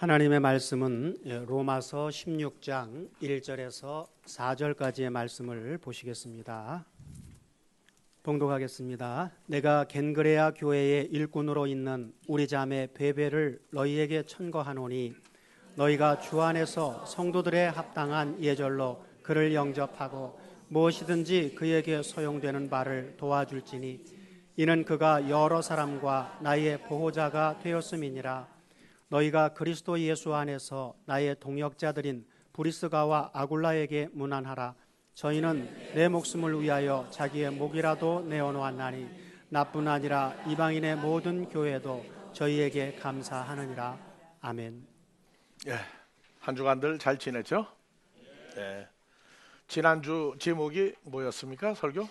하나님의 말씀은 로마서 16장 1절에서 4절까지의 말씀을 보시겠습니다. 봉독하겠습니다. 내가 겐그레아 교회의 일꾼으로 있는 우리 자매 베베를 너희에게 천거하노니 너희가 주 안에서 성도들의 합당한 예절로 그를 영접하고 무엇이든지 그에게 소용되는 바를 도와줄지니 이는 그가 여러 사람과 나의 보호자가 되었음이니라. 너희가 그리스도 예수 안에서 나의 동역자들인 브리스가와 아굴라에게 문안하라. 저희는 내 목숨을 위하여 자기의 목이라도 내어놓았나니 나뿐 아니라 이방인의 모든 교회도 저희에게 감사하느니라. 아멘. 한 주간들 잘 지냈죠? 지난주 제목이 뭐였습니까? 설교?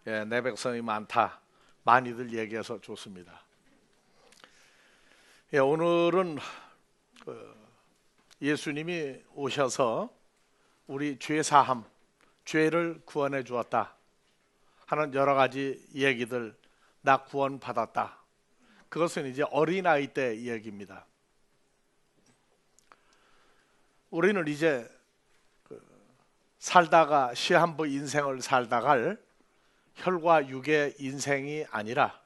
내 백성이 많다. 많이들 얘기해서 좋습니다. 오늘은 예수님이 오셔서 우리 죄 사함, 죄를 구원해 주었다 하는 여러 가지 얘기들, 나 구원 받았다. 그것은 이제 어린아이 때 얘기입니다. 우리는 이제 살다가 시한부 인생을 살다갈 혈과 육의 인생이 아니라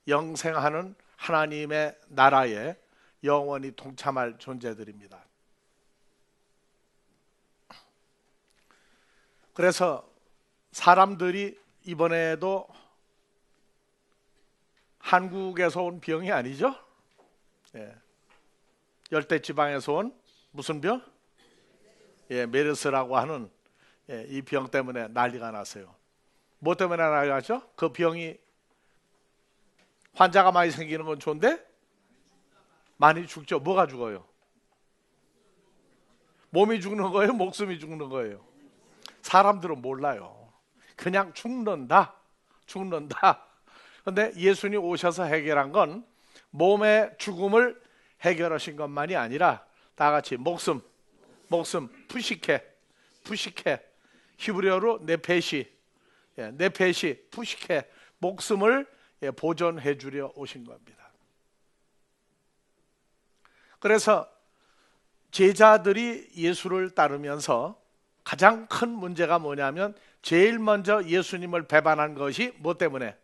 영생하는 하나님의 나라에 영원히 동참할 존재들입니다. 그래서 사람들이 이번에도 한국에서 온 병이 아니죠? 열대지방에서 온 무슨 병? 메르스라고 하는 이 병 때문에 난리가 났어요. 뭐 때문에 난리가 났죠? 그 병이 환자가 많이 생기는 건 좋은데 많이 죽죠. 뭐가 죽어요? 몸이 죽는 거예요? 목숨이 죽는 거예요? 사람들은 몰라요. 그냥 죽는다. 그런데 예수님 오셔서 해결한 건 몸의 죽음을 해결하신 것만이 아니라 다 같이 목숨 푸시케 히브리어로 네페시 푸시케 목숨을 보존해 주려 오신 겁니다. 그래서 제자들이 예수를 따르면서 가장 큰 문제가 뭐냐면 제일 먼저 예수님을 배반한 것이 뭐 때문에?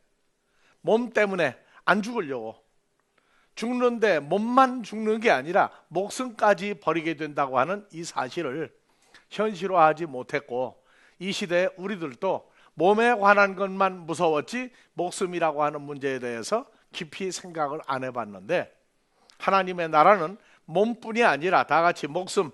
몸 때문에 안 죽으려고. 죽는데 몸만 죽는 게 아니라 목숨까지 버리게 된다고 하는 이 사실을 현실화하지 못했고, 이 시대에 우리들도 몸에 관한 것만 무서웠지 목숨이라고 하는 문제에 대해서 깊이 생각을 안 해봤는데, 하나님의 나라는 몸뿐이 아니라 다 같이 목숨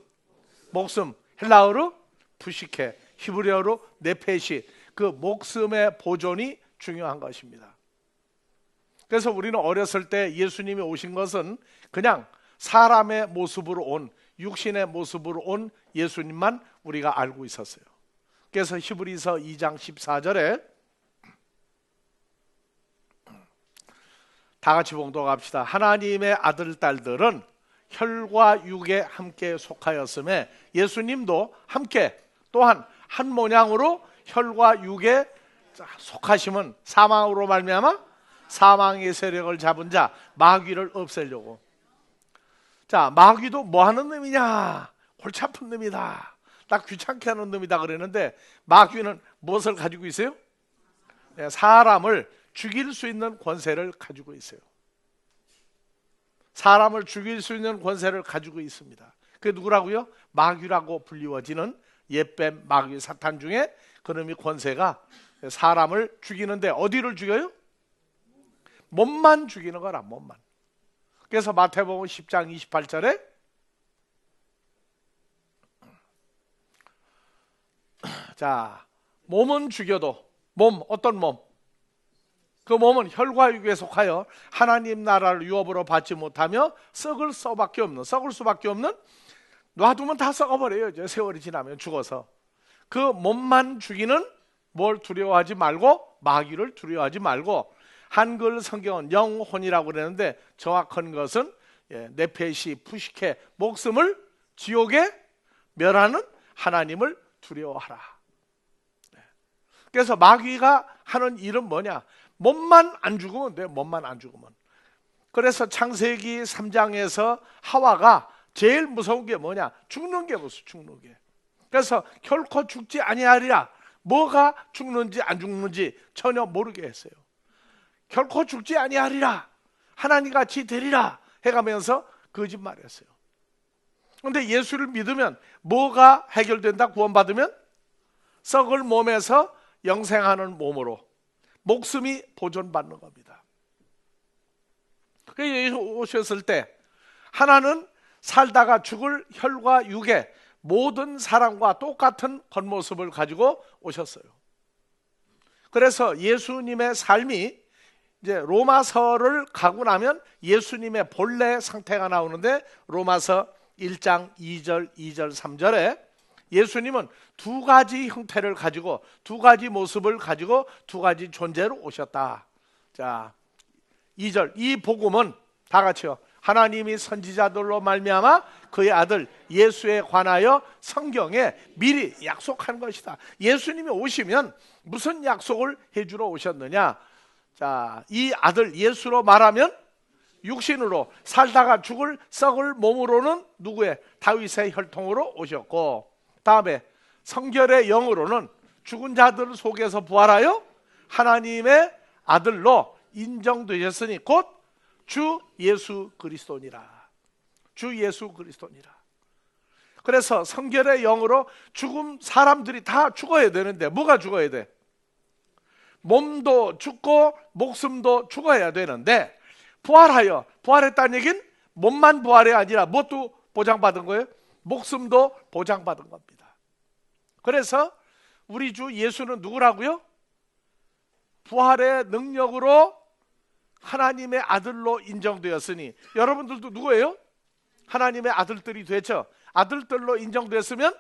헬라어로 푸시케, 히브리어로 네페시, 그 목숨의 보존이 중요한 것입니다. 그래서 우리는 어렸을 때 예수님이 오신 것은 그냥 사람의 모습으로 온, 육신의 모습으로 온 예수님만 우리가 알고 있었어요. 그래서 히브리서 2장 14절에 다 같이 봉독합시다. 하나님의 아들 딸들은 혈과 육에 함께 속하였음에 예수님도 함께 또한 한 모양으로 혈과 육에 속하심은 사망으로 말미암아 사망의 세력을 잡은 자 마귀를 없애려고. 자, 마귀도 뭐 하는 놈이냐? 골치 아픈 놈이다. 나 귀찮게 하는 놈이다 그랬는데, 마귀는 무엇을 가지고 있어요? 사람을 죽일 수 있는 권세를 가지고 있어요. 사람을 죽일 수 있는 권세를 가지고 있습니다. 그게 누구라고요? 마귀라고 불리워지는 옛뱀 마귀 사탄 중에 그놈이 권세가 사람을 죽이는데 어디를 죽여요? 몸만 죽이는 거라, 몸만. 그래서 마태복음 10장 28절에 자, 몸은 죽여도 어떤 몸? 그 몸은 혈과 육에 속하여 하나님 나라를 유업으로 받지 못하며 썩을 수밖에 없는 놔두면 다 썩어버려요. 이제 세월이 지나면 죽어서. 그 몸만 죽이는 뭘 두려워하지 말고, 마귀를 두려워하지 말고, 한글 성경은 영혼이라고 그러는데 정확한 것은 네페시 푸시케, 목숨을 지옥에 멸하는 하나님을 두려워하라. 그래서 마귀가 하는 일은 뭐냐? 몸만 안 죽으면 돼. 몸만 안 죽으면. 그래서 창세기 3장에서 하와가 제일 무서운 게 뭐냐? 죽는 게 무서워. 죽는 게. 그래서 결코 죽지 아니하리라. 뭐가 죽는지 안 죽는지 전혀 모르게 했어요. 결코 죽지 아니하리라, 하나님같이 되리라 해가면서 거짓말했어요. 그런데 예수를 믿으면 뭐가 해결된다? 구원받으면 썩을 몸에서 영생하는 몸으로 목숨이 보존받는 겁니다. 예수 오셨을 때 하나는 살다가 죽을 혈과 육의 모든 사람과 똑같은 겉모습을 가지고 오셨어요. 그래서 예수님의 삶이 이제 로마서를 가고 나면 예수님의 본래 상태가 나오는데, 로마서 1장 2절, 2절, 3절에 예수님은 두 가지 형태를 가지고, 두 가지 모습을 가지고, 두 가지 존재로 오셨다. 자, 2절, 이 복음은 다 같이요. 하나님이 선지자들로 말미암아 그의 아들 예수에 관하여 성경에 미리 약속한 것이다. 예수님이 오시면 무슨 약속을 해주러 오셨느냐? 자, 이 아들 예수로 말하면 육신으로 살다가 죽을 썩을 몸으로는 누구의? 다윗의 혈통으로 오셨고, 다음에 성결의 영으로는 죽은 자들 속에서 부활하여 하나님의 아들로 인정되셨으니 곧 주 예수 그리스도니라. 주 예수 그리스도니라. 그래서 성결의 영으로 죽음, 사람들이 다 죽어야 되는데 뭐가 죽어야 돼? 몸도 죽고 목숨도 죽어야 되는데, 부활하여, 부활했다는 얘기는 몸만 부활이 아니라 뭣도 보장받은 거예요? 목숨도 보장받은 겁니다. 그래서 우리 주 예수는 누구라고요? 부활의 능력으로 하나님의 아들로 인정되었으니, 여러분들도 누구예요? 하나님의 아들들이 됐죠. 아들들로 인정됐으면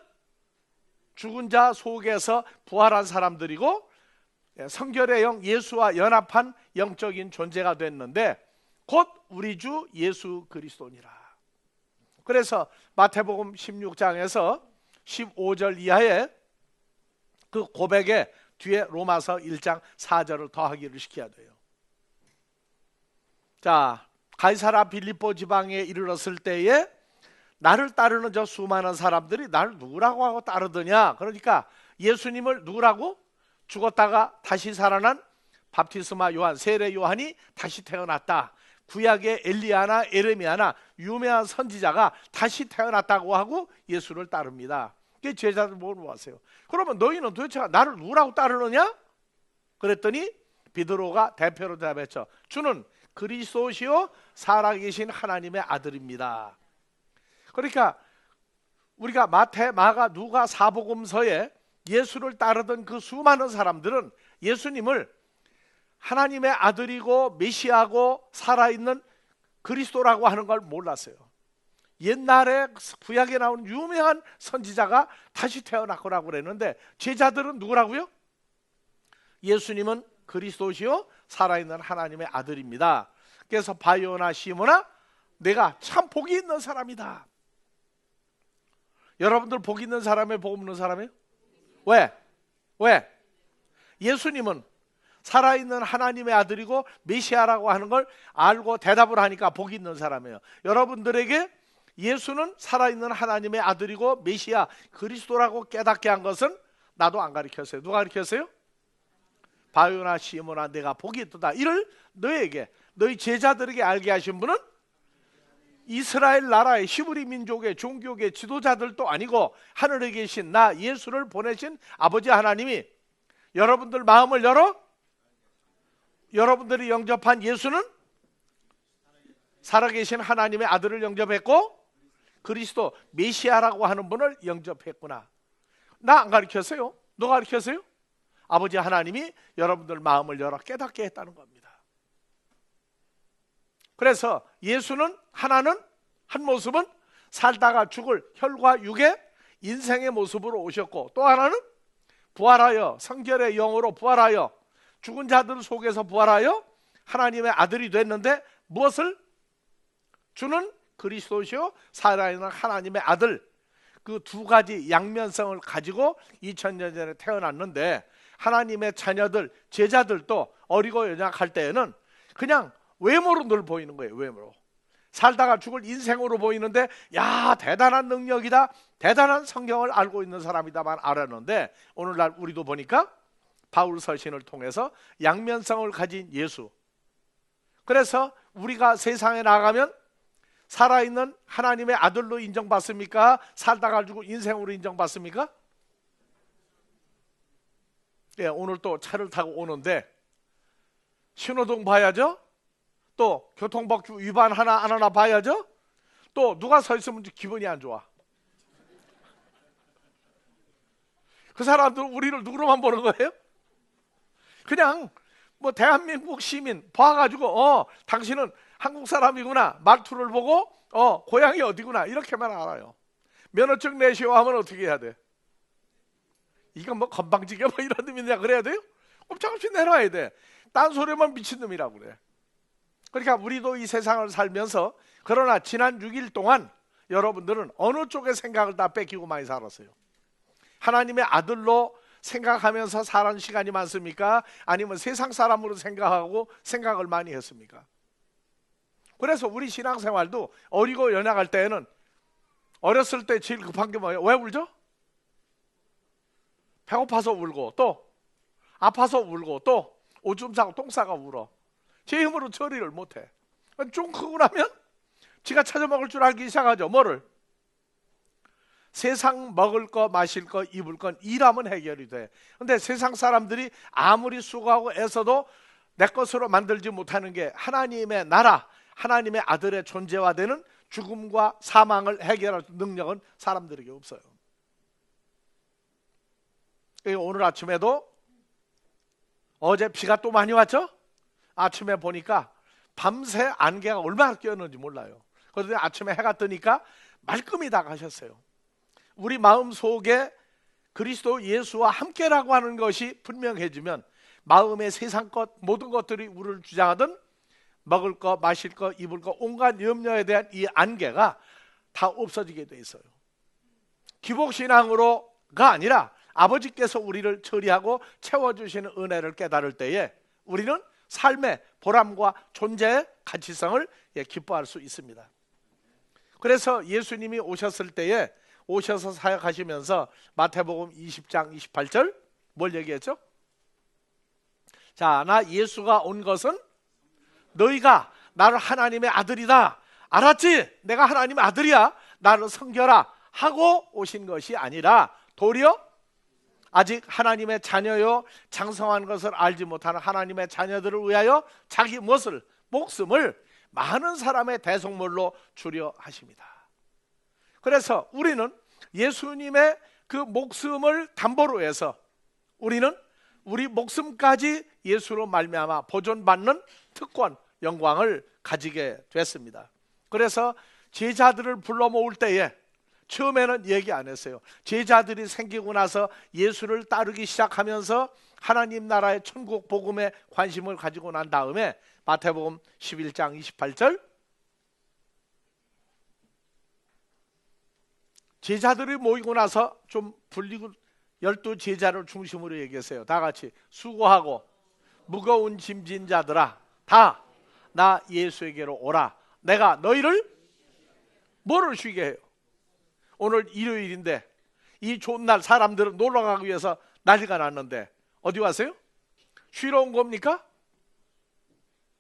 죽은 자 속에서 부활한 사람들이고 성결의 영 예수와 연합한 영적인 존재가 됐는데, 곧 우리 주 예수 그리스도니라. 그래서 마태복음 16장에서 15절 이하에 그 고백에 뒤에 로마서 1장 4절을 더하기를 시켜야 돼요. 자, 가이사라 빌립보 지방에 이르렀을 때에 나를 따르는 저 수많은 사람들이 나를 누구라고 하고 따르더냐? 그러니까 예수님을 누구라고? 죽었다가 다시 살아난 밥티스마 요한, 세례 요한이 다시 태어났다. 구약의 엘리야나 에레미야나 유명한 선지자가 다시 태어났다고 하고 예수를 따릅니다. 그 제자들 물어봤어요. 그러면 너희는 도대체 나를 누구라고 따르느냐? 그랬더니 베드로가 대표로 대답했죠. 주는 그리스도시요 살아계신 하나님의 아들입니다. 그러니까 우리가 마태, 마가, 누가 사복음서에 예수를 따르던 그 수많은 사람들은 예수님을 하나님의 아들이고 메시아고 살아있는 그리스도라고 하는 걸 몰랐어요. 옛날에 구약에 나온 유명한 선지자가 다시 태어났거라고 그랬는데, 제자들은 누구라고요? 예수님은 그리스도시요 살아있는 하나님의 아들입니다. 그래서 바요나 시모나 내가 참 복이 있는 사람이다. 여러분들 복 있는 사람이에요? 복 없는 사람이에요? 왜? 예수님은 살아있는 하나님의 아들이고 메시아라고 하는 걸 알고 대답을 하니까 복이 있는 사람이에요. 여러분들에게 예수는 살아있는 하나님의 아들이고 메시아 그리스도라고 깨닫게 한 것은 나도 안 가르쳤어요. 누가 가르쳤어요? 바요나 시모나 내가 복이 있다. 이를 너에게, 너희 제자들에게 알게 하신 분은 이스라엘 나라의 히브리 민족의 종교계 지도자들도 아니고 하늘에 계신 나 예수를 보내신 아버지 하나님이 여러분들 마음을 열어 여러분들이 영접한 예수는 살아계신 하나님의 아들을 영접했고 그리스도 메시아라고 하는 분을 영접했구나. 나 안 가르쳤어요? 누가 가르쳤어요? 아버지 하나님이 여러분들 마음을 열어 깨닫게 했다는 겁니다. 그래서 예수는 하나는 한 모습은 살다가 죽을 혈과 육의 인생의 모습으로 오셨고, 또 하나는 부활하여 성결의 영으로 부활하여 죽은 자들 속에서 부활하여 하나님의 아들이 됐는데, 무엇을? 주는 그리스도시요 살아있는 하나님의 아들, 그 두 가지 양면성을 가지고 2000년 전에 태어났는데, 하나님의 자녀들 제자들도 어리고 연약할 때에는 그냥 외모로 늘 보이는 거예요. 외모로. 살다가 죽을 인생으로 보이는데 야, 대단한 능력이다, 대단한 성경을 알고 있는 사람이다만 알았는데, 오늘날 우리도 보니까 바울 서신을 통해서 양면성을 가진 예수, 그래서 우리가 세상에 나가면 살아있는 하나님의 아들로 인정받습니까? 살다가 죽을 인생으로 인정받습니까? 예, 오늘 또 차를 타고 오는데 신호등 봐야죠. 또 교통법규 위반 하나 안 하나 봐야죠. 또 누가 서 있으면 기분이 안 좋아. 그 사람들은 우리를 누구로만 보는 거예요? 그냥 뭐 대한민국 시민 봐가지고 당신은 한국 사람이구나, 말투를 보고 고향이 어디구나 이렇게만 알아요. 면허증 내시오 하면 어떻게 해야 돼? 이건 뭐 건방지게 뭐 이런 놈이냐 그래야 돼요? 꼼짝없이 내놔야 돼. 딴소리만 미친놈이라고 그래. 그러니까 우리도 이 세상을 살면서, 그러나 지난 6일 동안 여러분들은 어느 쪽의 생각을 다 뺏기고 많이 살았어요? 하나님의 아들로 생각하면서 살은 시간이 많습니까? 아니면 세상 사람으로 생각하고 생각을 많이 했습니까? 그래서 우리 신앙생활도 어리고 연약할 때에는, 어렸을 때 제일 급한 게 뭐예요? 왜 울죠? 배고파서 울고, 또 아파서 울고, 또 오줌 싸고 똥 싸고 울어. 제 힘으로 처리를 못해. 좀 크고 나면 지가 찾아 먹을 줄 알기 시작하죠. 뭐를? 세상 먹을 거, 마실 거, 입을 건 일하면 해결이 돼. 근데 세상 사람들이 아무리 수고하고 애써도 내 것으로 만들지 못하는 게 하나님의 나라, 하나님의 아들의 존재화되는 죽음과 사망을 해결할 능력은 사람들에게 없어요. 오늘 아침에도, 어제 비가 또 많이 왔죠? 아침에 보니까 밤새 안개가 얼마나 끼었는지 몰라요. 그런데 아침에 해가 뜨니까 말끔히 다 가셨어요. 우리 마음 속에 그리스도 예수와 함께라고 하는 것이 분명해지면 마음의 세상 것, 모든 것들이 우리를 주장하던 먹을 거, 마실 거, 입을 거, 온갖 염려에 대한 이 안개가 다 없어지게 돼 있어요. 기복신앙으로가 아니라 아버지께서 우리를 처리하고 채워주시는 은혜를 깨달을 때에 우리는 삶의 보람과 존재의 가치성을 기뻐할 수 있습니다. 그래서 예수님이 오셨을 때에, 오셔서 사역하시면서 마태복음 20장 28절 뭘 얘기했죠? 자, 나 예수가 온 것은 너희가 나를 하나님의 아들이다, 알았지? 내가 하나님의 아들이야, 나를 섬겨라 하고 오신 것이 아니라, 도리어 아직 하나님의 자녀요 장성한 것을 알지 못하는 하나님의 자녀들을 위하여 자기 무엇을? 목숨을 많은 사람의 대속물로 주려 하십니다. 그래서 우리는 예수님의 그 목숨을 담보로 해서 우리는 우리 목숨까지 예수로 말미암아 보존받는 특권, 영광을 가지게 됐습니다. 그래서 제자들을 불러 모을 때에 처음에는 얘기 안 했어요. 제자들이 생기고 나서 예수를 따르기 시작하면서 하나님 나라의 천국 복음에 관심을 가지고 난 다음에 마태복음 11장 28절, 제자들이 모이고 나서 좀 불리고 12제자를 중심으로 얘기했어요. 다 같이 수고하고 무거운 짐진 자들아 다 나 예수에게로 오라. 내가 너희를 뭐를 쉬게 해요? 오늘 일요일인데 이 좋은 날 사람들은 놀러 가기 위해서 난리가 났는데 어디 왔어요? 쉬러 온 겁니까?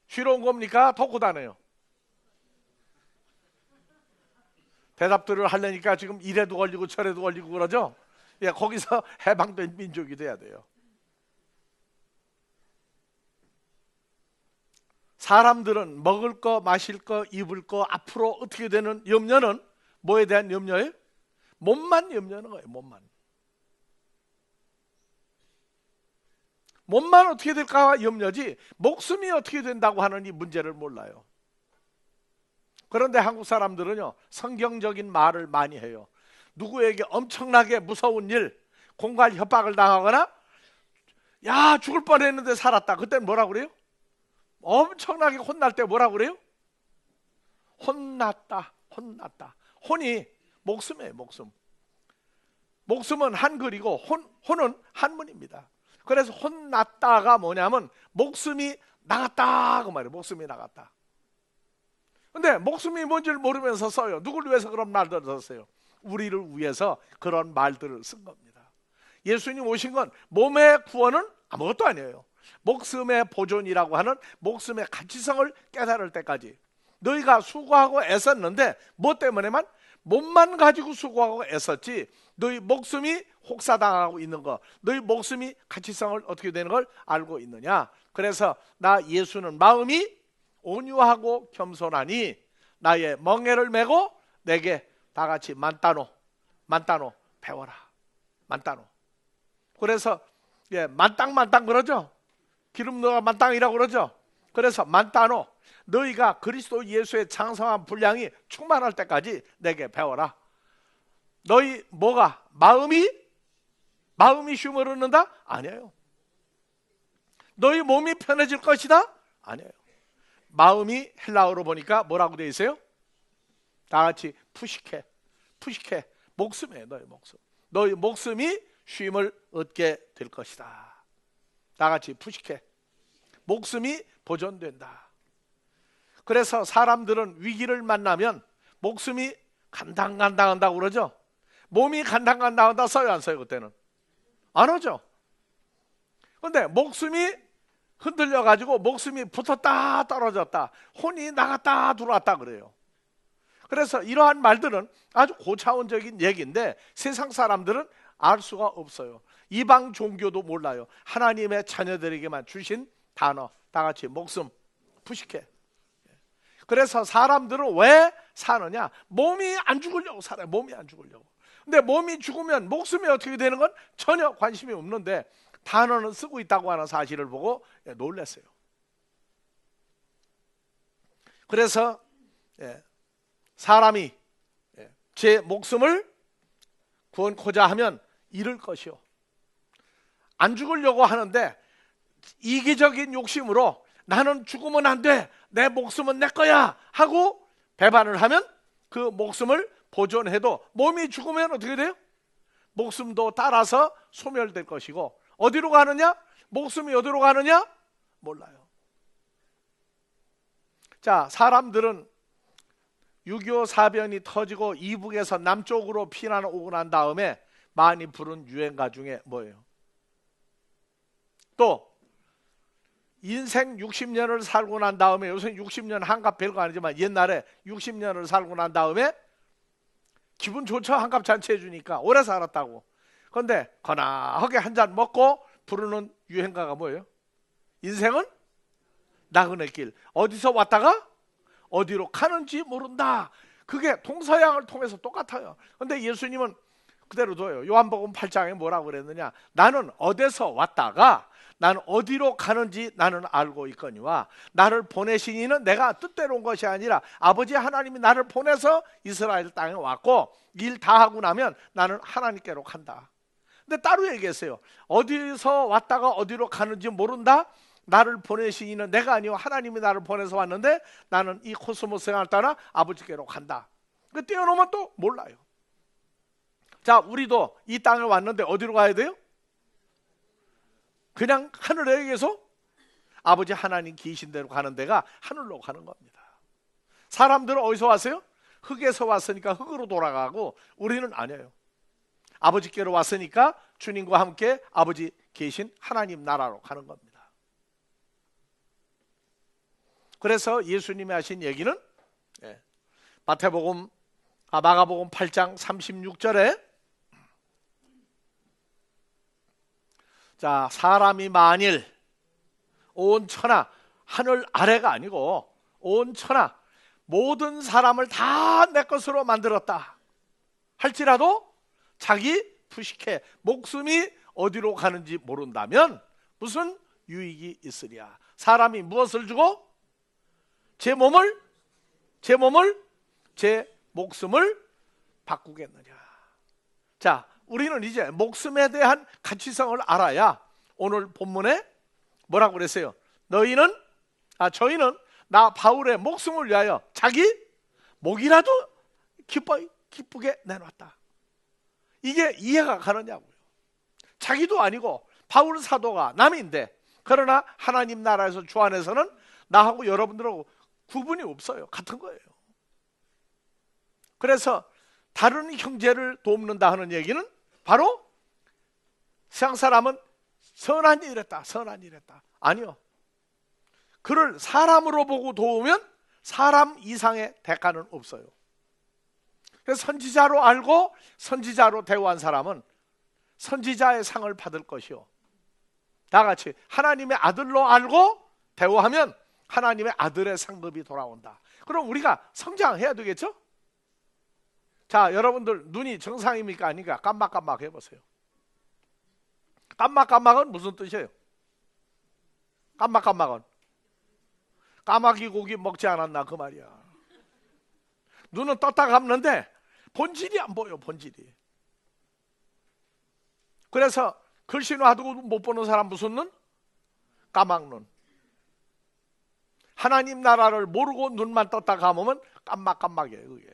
쉬러 온 겁니까? 덮고 다녀요. 대답들을 하려니까 지금 이래도 걸리고 저래도 걸리고 그러죠. 예, 거기서 해방된 민족이 돼야 돼요. 사람들은 먹을 거, 마실 거, 입을 거, 앞으로 어떻게 되는 염려는 뭐에 대한 염려예요? 몸만 염려하는 거예요. 몸만 어떻게 될까 염려지, 목숨이 어떻게 된다고 하는 이 문제를 몰라요. 그런데 한국 사람들은요, 성경적인 말을 많이 해요. 누구에게 엄청나게 무서운 일, 공갈 협박을 당하거나 야 죽을 뻔했는데 살았다, 그때는 뭐라고 그래요? 엄청나게 혼날 때 뭐라고 그래요? 혼났다. 혼이 목숨이에요. 목숨은 한글이고 혼은 한문입니다. 그래서 혼났다가 뭐냐면 목숨이 나갔다 그 말이에요. 목숨이 나갔다. 근데 목숨이 뭔지를 모르면서 써요. 누굴 위해서 그런 말들을 썼어요? 우리를 위해서 그런 말들을 쓴 겁니다. 예수님 오신 건 몸의 구원은 아무것도 아니에요. 목숨의 보존이라고 하는 목숨의 가치성을 깨달을 때까지 너희가 수고하고 애썼는데 뭐 때문에만? 몸만 가지고 수고하고 애썼지 너희 목숨이 혹사당하고 있는 거, 너희 목숨이 가치성을 어떻게 되는 걸 알고 있느냐. 그래서 나 예수는 마음이 온유하고 겸손하니 나의 멍에를 메고 내게 다 같이 만따노 배워라. 만따노. 그래서 만땅 그러죠. 기름 넣어 만땅이라고 그러죠. 그래서 만따노, 너희가 그리스도 예수의 장성한 분량이 충만할 때까지 내게 배워라. 너희 뭐가? 마음이 쉼을 얻는다? 아니에요. 너희 몸이 편해질 것이다? 아니에요. 마음이 헬라어로 보니까 뭐라고 되어 있어요? 다 같이 푸시케. 목숨이에요. 너희 목숨이 쉼을 얻게 될 것이다. 다 같이 푸시케. 목숨이 보존된다. 그래서 사람들은 위기를 만나면 목숨이 간당간당한다고 그러죠. 몸이 간당간당한다 써요, 안 써요? 그때는 안 하죠. 근데 목숨이 흔들려가지고 목숨이 붙었다 떨어졌다, 혼이 나갔다 들어왔다 그래요. 그래서 이러한 말들은 아주 고차원적인 얘기인데 세상 사람들은 알 수가 없어요. 이방 종교도 몰라요. 하나님의 자녀들에게만 주신 단어, 다 같이 목숨, 푸시케. 그래서 사람들은 왜 사느냐? 몸이 안 죽으려고 살아요. 몸이 안 죽으려고. 근데 몸이 죽으면 목숨이 어떻게 되는 건 전혀 관심이 없는데 단어는 쓰고 있다고 하는 사실을 보고 놀랐어요. 그래서 사람이 제 목숨을 구원코자 하면 잃을 것이요, 안 죽으려고 하는데 이기적인 욕심으로 나는 죽으면 안 돼, 내 목숨은 내 거야 하고 배반을 하면 그 목숨을 보존해도 몸이 죽으면 어떻게 돼요? 목숨도 따라서 소멸될 것이고, 어디로 가느냐? 목숨이 어디로 가느냐? 몰라요. 자, 사람들은 6.25 사변이 터지고 이북에서 남쪽으로 피난 오고 난 다음에 많이 부른 유행가 중에 뭐예요? 또 인생 60년을 살고 난 다음에, 요새 60년 한갑 별거 아니지만 옛날에 60년을 살고 난 다음에 기분 좋죠? 한갑 잔치 해주니까 오래 살았다고. 그런데 거나하게 한 잔 먹고 부르는 유행가가 뭐예요? 인생은 나그네 길, 어디서 왔다가 어디로 가는지 모른다. 그게 동서양을 통해서 똑같아요. 그런데 예수님은 그대로 둬요. 요한복음 8장에 뭐라고 그랬느냐? 나는 어디서 왔다가 나는 어디로 가는지 나는 알고 있거니와 나를 보내신 이는 내가 뜻대로 온 것이 아니라 아버지 하나님이 나를 보내서 이스라엘 땅에 왔고 일 다 하고 나면 나는 하나님께로 간다. 근데 따로 얘기했어요. 어디서 왔다가 어디로 가는지 모른다. 나를 보내신 이는 내가 아니고 하나님이 나를 보내서 왔는데 나는 이 코스모스 생활을 따라 아버지께로 간다. 그 떼어놓으면 또 몰라요. 자, 우리도 이 땅에 왔는데 어디로 가야 돼요? 그냥 하늘에 계속 아버지 하나님 계신 대로 가는 데가 하늘로 가는 겁니다. 사람들은 어디서 왔어요? 흙에서 왔으니까 흙으로 돌아가고 우리는 아니에요. 아버지께로 왔으니까 주님과 함께 아버지 계신 하나님 나라로 가는 겁니다. 그래서 예수님이 하신 얘기는 마가복음 8장 36절에 자, 사람이 만일 온 천하, 하늘 아래가 아니고 온 천하 모든 사람을 다 내 것으로 만들었다 할지라도 자기 부식해 목숨이 어디로 가는지 모른다면 무슨 유익이 있으랴. 사람이 무엇을 주고 제 목숨을 바꾸겠느냐. 자, 우리는 이제 목숨에 대한 가치성을 알아야 오늘 본문에 뭐라고 그랬어요? 저희는 나 바울의 목숨을 위하여 자기 목이라도 기쁘게 내놨다. 이게 이해가 가느냐고요. 자기도 아니고 바울 사도가 남인데 그러나 하나님 나라에서 주 안에서는 나하고 여러분들하고 구분이 없어요. 같은 거예요. 그래서 다른 형제를 돕는다 하는 얘기는 바로 세상 사람은 선한 일 했다, 선한 일 했다. 아니요. 그를 사람으로 보고 도우면 사람 이상의 대가는 없어요. 그래서 선지자로 알고 선지자로 대우한 사람은 선지자의 상을 받을 것이요, 다 같이 하나님의 아들로 알고 대우하면 하나님의 아들의 상급이 돌아온다. 그럼 우리가 성장해야 되겠죠? 자, 여러분들 눈이 정상입니까 아닌가 깜빡깜빡 해보세요. 깜빡깜빡은 무슨 뜻이에요? 깜빡깜빡은 까마귀 고기 먹지 않았나 그 말이야. 눈은 떴다 감는데 본질이 안 보여, 본질이. 그래서 글씨 놔두고 못 보는 사람 무슨 눈? 까막눈. 하나님 나라를 모르고 눈만 떴다 감으면 깜빡깜빡이에요. 그게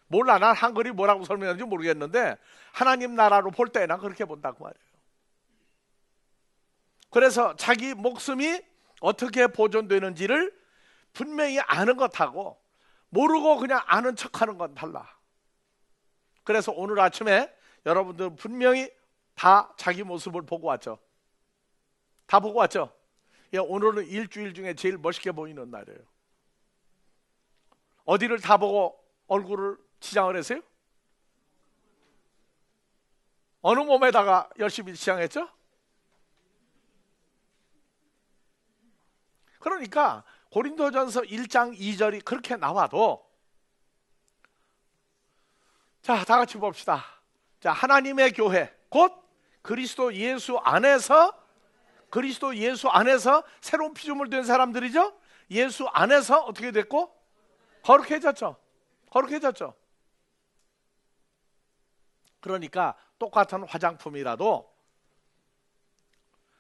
몰라. 난 한글이 뭐라고 설명하는지 모르겠는데 하나님 나라로 볼 때는 그렇게 본다고 말이에요. 그래서 자기 목숨이 어떻게 보존되는지를 분명히 아는 것하고 모르고 그냥 아는 척하는 건 달라. 그래서 오늘 아침에 여러분들 분명히 다 자기 모습을 보고 왔죠. 다 보고 왔죠. 오늘은 일주일 중에 제일 멋있게 보이는 날이에요. 어디를 다 보고 얼굴을 치장을 했어요? 어느 몸에다가 열심히 치장했죠? 그러니까 고린도전서 1장 2절이 그렇게 나와도, 자, 다 같이 봅시다. 자, 하나님의 교회 곧 그리스도 예수 안에서 새로운 피조물 된 사람들이죠. 예수 안에서 어떻게 됐고? 거룩해졌죠. 거룩해졌죠. 그러니까 똑같은 화장품이라도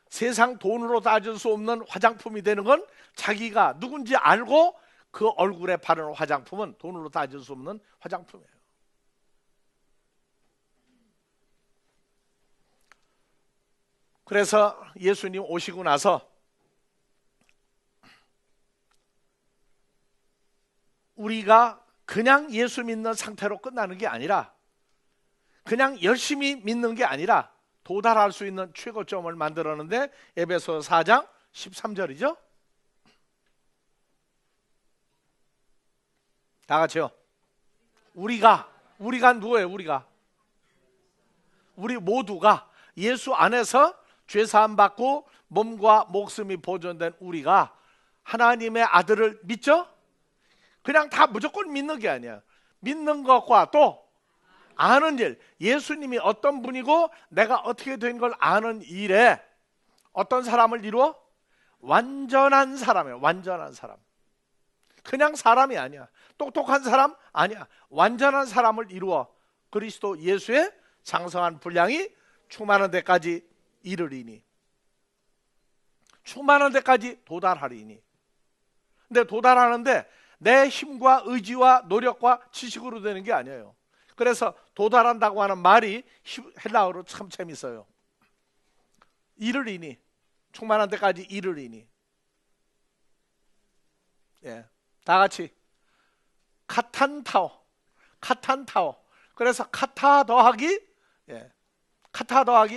세상 돈으로 따질 수 없는 화장품이 되는 건 자기가 누군지 알고 그 얼굴에 바르는 화장품은 돈으로 따질 수 없는 화장품이에요. 그래서 예수님 오시고 나서 우리가 그냥 예수 믿는 상태로 끝나는 게 아니라, 그냥 열심히 믿는 게 아니라 도달할 수 있는 최고점을 만들었는데 에베소 4장 13절이죠. 다 같이요. 우리가 누구예요? 우리 모두가 예수 안에서 죄사함 받고 몸과 목숨이 보존된 우리가 하나님의 아들을 믿죠? 그냥 다 무조건 믿는 게 아니야. 믿는 것과 또 아는 일, 예수님이 어떤 분이고 내가 어떻게 된 걸 아는 일에 어떤 사람을 이루어? 완전한 사람이에요. 완전한 사람. 그냥 사람이 아니야. 똑똑한 사람 아니야. 완전한 사람을 이루어 그리스도 예수의 장성한 분량이 충만한 데까지 이르리니, 충만한 데까지 도달하리니. 근데 도달하는데 내 힘과 의지와 노력과 지식으로 되는 게 아니에요. 그래서 도달한다고 하는 말이 헬라어로 참 재밌어요. 이르리니, 충만한 데까지 이르리니. 예, 다 같이 카탄타오. 그래서 카타 더하기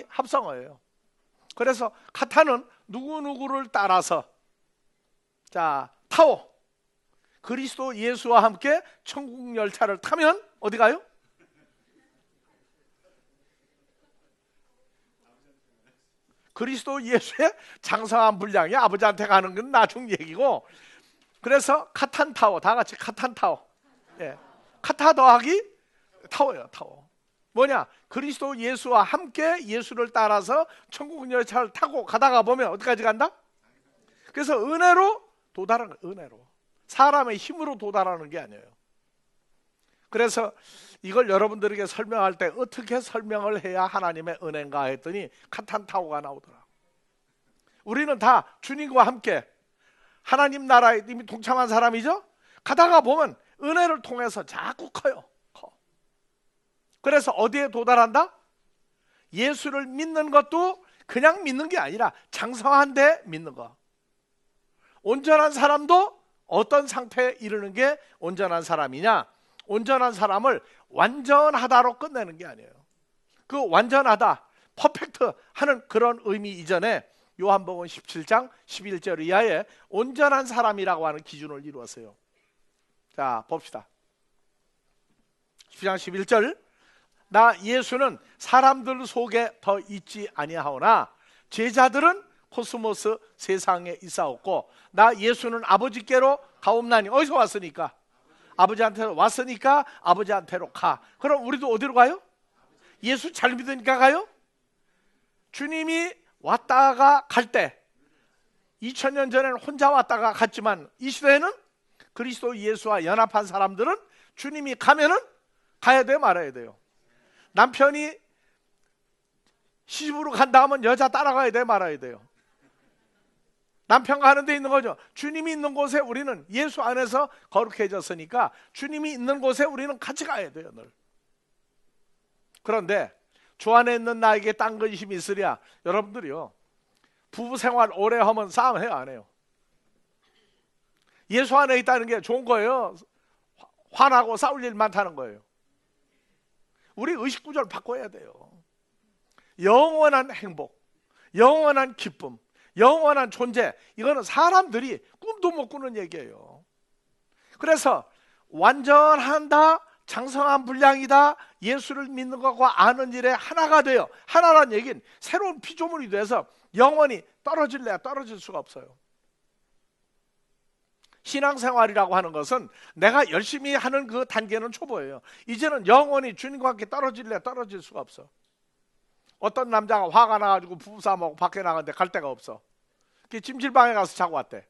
합성어예요. 그래서 카타는 누구누구를 따라서, 자, 타오, 그리스도 예수와 함께 천국 열차를 타면 어디 가요? 그리스도 예수의 장성한 분량이 아버지한테 가는 건 나중 얘기고, 그래서 카탄타오, 다 같이 카탄타오. 예, 카타 더하기 타오예요. 타오. 뭐냐? 그리스도 예수와 함께 예수를 따라서 천국 열차를 타고 가다가 보면 어디까지 간다? 그래서 은혜로 도달하는 거예요. 은혜로. 사람의 힘으로 도달하는 게 아니에요. 그래서 이걸 여러분들에게 설명할 때 어떻게 설명을 해야 하나님의 은혜인가 했더니 카탄타오가 나오더라. 우리는 다 주님과 함께 하나님 나라에 이미 동참한 사람이죠. 가다가 보면 은혜를 통해서 자꾸 커요. 그래서 어디에 도달한다? 예수를 믿는 것도 그냥 믿는 게 아니라 장성한데 믿는 거. 온전한 사람도 어떤 상태에 이르는 게 온전한 사람이냐? 온전한 사람을 완전하다로 끝내는 게 아니에요. 그 완전하다, 퍼펙트 하는 그런 의미 이전에 요한복음 17장 11절 이하에 온전한 사람이라고 하는 기준을 이루었어요. 자, 봅시다. 17장 11절, 나 예수는 사람들 속에 더 있지 아니하오나 제자들은 코스모스 세상에 있사옵고 나 예수는 아버지께로 가옵나니. 어디서 왔으니까? 아버지한테 왔으니까 아버지한테로 가. 그럼 우리도 어디로 가요? 예수 잘 믿으니까 가요? 주님이 왔다가 갈 때 2000년 전에는 혼자 왔다가 갔지만 이 시대에는 그리스도 예수와 연합한 사람들은 주님이 가면은 가야 돼요, 말아야 돼요? 남편이 시집으로 간다 하면 여자 따라가야 돼요, 말아야 돼요? 남편 가는 데 있는 거죠. 주님이 있는 곳에 우리는 예수 안에서 거룩해졌으니까 주님이 있는 곳에 우리는 같이 가야 돼요, 늘. 그런데 주 안에 있는 나에게 딴 근심이 있으랴. 여러분들이요, 부부 생활 오래 하면 싸움해요, 안 해요? 예수 안에 있다는 게 좋은 거예요? 화나고 싸울 일 많다는 거예요? 우리 의식구조를 바꿔야 돼요. 영원한 행복, 영원한 기쁨, 영원한 존재, 이거는 사람들이 꿈도 못 꾸는 얘기예요. 그래서 완전한다, 장성한 분량이다, 예수를 믿는 것과 아는 일에 하나가 돼요. 하나란 얘기는 새로운 피조물이 돼서 영원히 떨어질래야 떨어질 수가 없어요. 신앙생활이라고 하는 것은 내가 열심히 하는 그 단계는 초보예요. 이제는 영원히 주님과 함께 떨어질래야 떨어질 수가 없어. 어떤 남자가 화가 나가지고 부부싸움하고 밖에 나갔는데 갈 데가 없어. 찜질방에 가서 자고 왔대.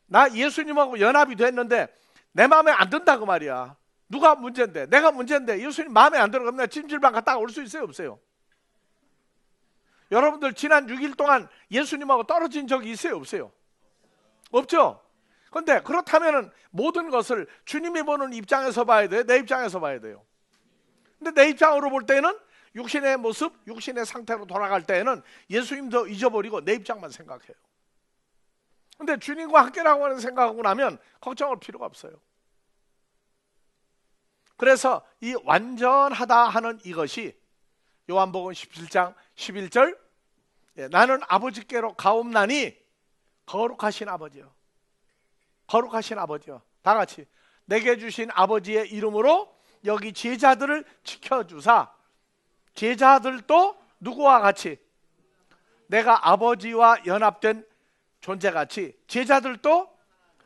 나 예수님하고 연합이 됐는데 내 마음에 안 든다 그 말이야. 누가 문제인데? 내가 문제인데 예수님 마음에 안 들어. 그러면 찜질방 갔다가 올 수 있어요, 없어요? 여러분들 지난 6일 동안 예수님하고 떨어진 적이 있어요, 없어요? 없죠? 그런데 그렇다면 모든 것을 주님이 보는 입장에서 봐야 돼요, 내 입장에서 봐야 돼요? 근데 내 입장으로 볼 때는 육신의 모습, 육신의 상태로 돌아갈 때에는 예수님도 잊어버리고 내 입장만 생각해요. 근데 주님과 함께라고 하는 생각하고 나면 걱정할 필요가 없어요. 그래서 이 완전하다 하는 이것이 요한복음 17장 11절, 나는 아버지께로 가옵나니, 거룩하신 아버지요, 거룩하신 아버지요. 다 같이, 내게 주신 아버지의 이름으로 여기 제자들을 지켜주사, 제자들도 누구와 같이? 내가 아버지와 연합된 존재같이 제자들도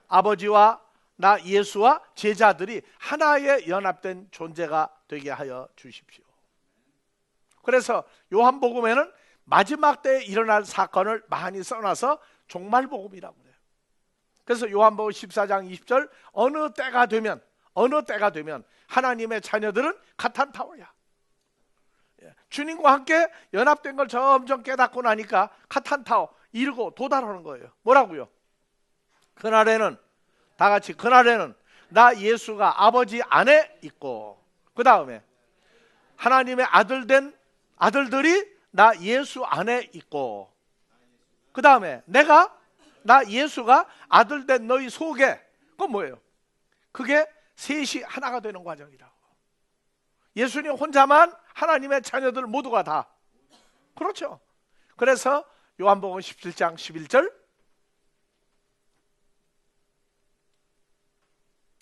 아버지와 나 예수와 제자들이 하나의 연합된 존재가 되게 하여 주십시오. 그래서 요한복음에는 마지막 때에 일어날 사건을 많이 써놔서 종말복음이라고 그래요. 그래서 요한복음 14장 20절, 어느 때가 되면 하나님의 자녀들은 카탄타오야. 주님과 함께 연합된 걸 점점 깨닫고 나니까 카탄타오, 이루고 도달하는 거예요. 뭐라고요? 그날에는, 다 같이, 그날에는 나 예수가 아버지 안에 있고, 그 다음에 하나님의 아들된 아들들이 나 예수 안에 있고, 그 다음에 나 예수가 아들된 너희 속에, 그건 뭐예요? 그게 셋이 하나가 되는 과정이라고. 예수님 혼자만 하나님의 자녀들 모두가 다. 그렇죠. 그래서 요한복음 17장 11절,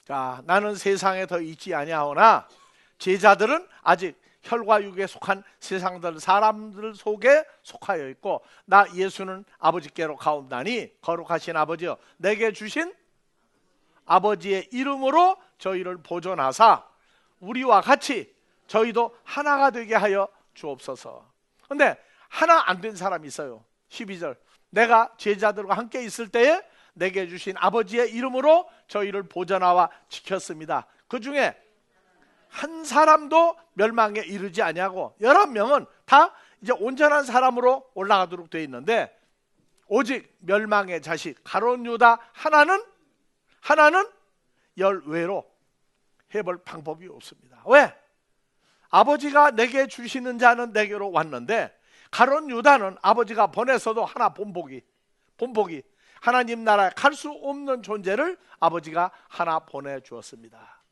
자, 나는 세상에 더 있지 아니하오나 제자들은 아직 혈과 육에 속한 세상들 사람들 속에 속하여 있고 나 예수는 아버지께로 가옵나니, 거룩하신 아버지여, 내게 주신 아버지의 이름으로 저희를 보존하사 우리와 같이 저희도 하나가 되게 하여 주옵소서. 그런데 하나 안 된 사람이 있어요. 12절, 내가 제자들과 함께 있을 때에 내게 주신 아버지의 이름으로 저희를 보존하와 지켰습니다. 그 중에 한 사람도 멸망에 이르지 아니하고 11명은 다 이제 온전한 사람으로 올라가도록 되어 있는데, 오직 멸망의 자식 가룟 유다 하나는 열외로 해볼 방법이 없습니다. 왜? 아버지가 내게 주시는 자는 내게로 왔는데 가룟 유다는 아버지가 보내서도 하나 본보기 하나님 나라에 갈 수 없는 존재를 아버지가 하나 보내주었습니다.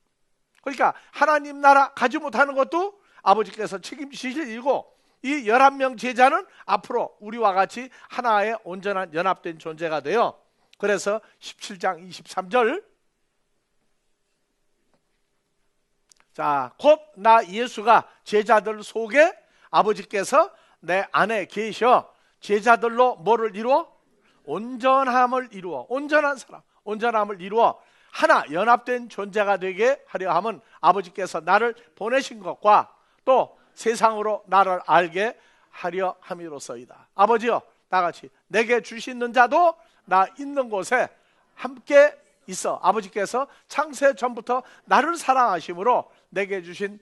그러니까 하나님 나라 가지 못하는 것도 아버지께서 책임지실 일이고, 이 11명 제자는 앞으로 우리와 같이 하나의 온전한 연합된 존재가 되어, 그래서 17장 23절, 자, 곧 나 예수가 제자들 속에 아버지께서 내 안에 계셔 제자들로 뭐를 이루어? 온전함을 이루어, 온전한 사람, 온전함을 이루어 하나 연합된 존재가 되게 하려 함은 아버지께서 나를 보내신 것과 또 세상으로 나를 알게 하려 함이로서이다. 아버지여, 다같이 내게 주시는 자도 나 있는 곳에 함께 있어. 아버지께서 창세 전부터 나를 사랑하심으로 내게 주신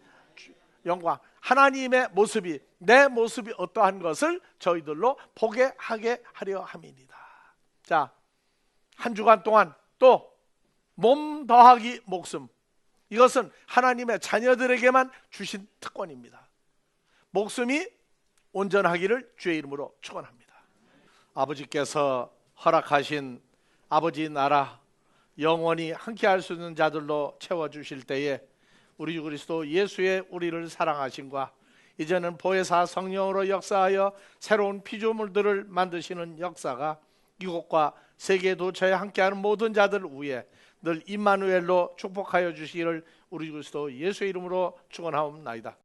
영광, 하나님의 모습이, 내 모습이 어떠한 것을 저희들로 보게 하게 하려 함이니다. 자, 한 주간 동안 또 몸 더하기 목숨, 이것은 하나님의 자녀들에게만 주신 특권입니다. 목숨이 온전하기를 주의 이름으로 축원합니다. 아버지께서 허락하신 아버지 나라 영원히 함께할 수 있는 자들로 채워주실 때에 우리 주 그리스도 예수의 우리를 사랑하심과 이제는 보혜사 성령으로 역사하여 새로운 피조물들을 만드시는 역사가 이곳과 세계 도처에 함께하는 모든 자들 위에 늘 임마누엘로 축복하여 주시기를 우리 주 그리스도 예수의 이름으로 축원하옵나이다.